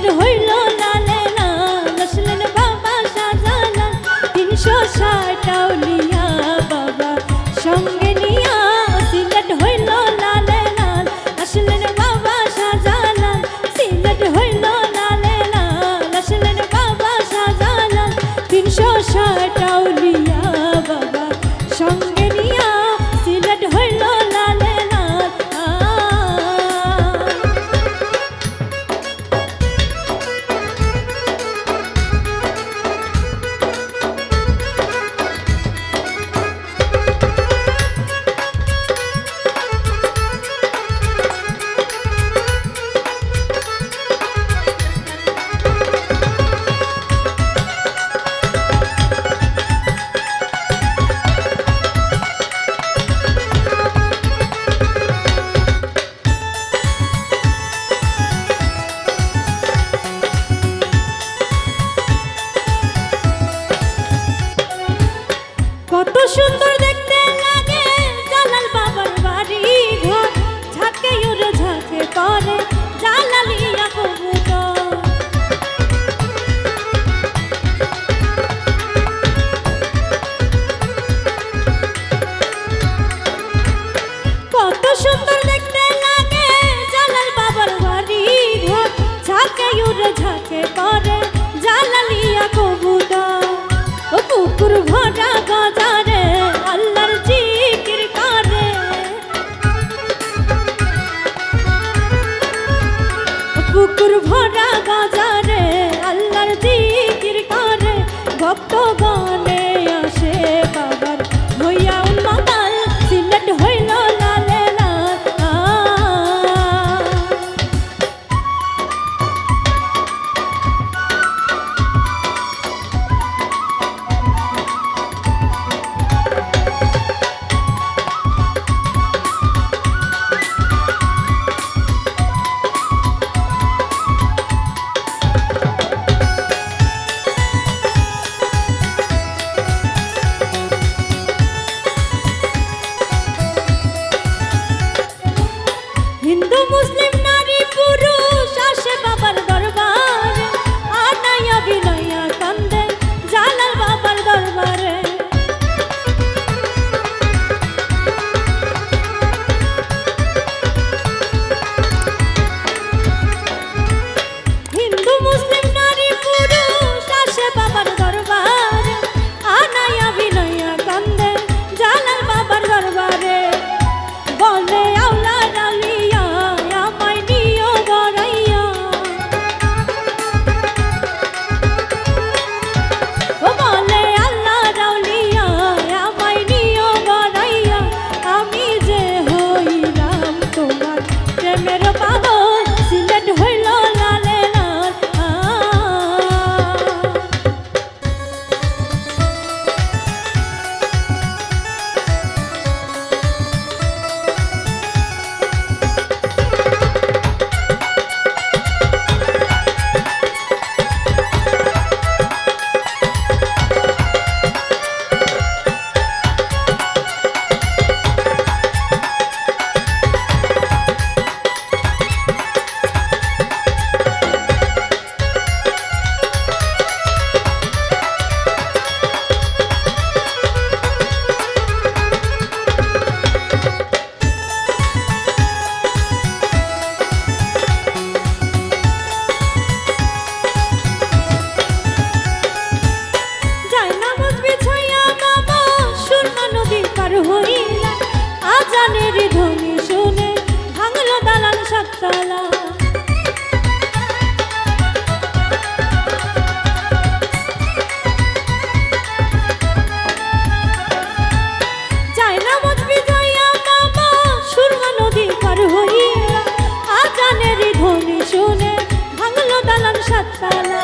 সিলেট হইল লালে লাল আসলেন বাবা শাহজালাল 360 আউলিয়া বাবা সঙ্গে নিয়া সিলেট হইল লালে লাল আসলেন বাবা শাহজালাল সিলেট হইল লালে লাল আসলেন বাবা শাহজালাল 360 আউলিয়া বাবা সঙ্গে নিয়া সিলেট হইল লালে লাল কত সুন্দর দেখতে লাগে জালাল বাবার বাড়ি ঘর ঝাঁকে উড়ে ঝাঁকে পরে জালালিয়া কবুতর কত সুন্দর দেখতে লাগে জালাল বাবার বাড়ি ঘর ঝাঁকে উড়ে ঝাঁকে পরে জালালিয়া কবুতর ও পুকুর ভরা গজারে আল্লাহর জিকির করে পুকুর ভরা গজারে আল্লাহর জিকির করে ভক্তগণে আসে বাবার হইয়া উন্মাতাল সিলেট হইল লালে লাল হিন্দু মুসলিম নারী পুরুষ আসে বাবার দরবারে আনায়া বিনয়া কান্দে জালাল বাবার দরবারে হিন্দু মুসলিম নারী পুরুষ আসে বাবার দরবারে আনায়া বিনয়া কান্দে জালাল বাবার দরবারে বলে আওলা রালিয়া আমায় নিও গড়াইয়া ও বলে আল্লাহ রাউলিয়া আমায় নিও গড়াইয়া আমি যে হইলাম তোমার প্রেমের পাগল সিলেট হইল লালে লাল হইলা আজানের ধ্বনি শুনে ভাঙলো দালান সাততলা জায়নামাজ বিজয়া বাবা সুরমা নদী পার হইলা আজানের ধ্বনি শুনে ভাঙলো দালান সাততলা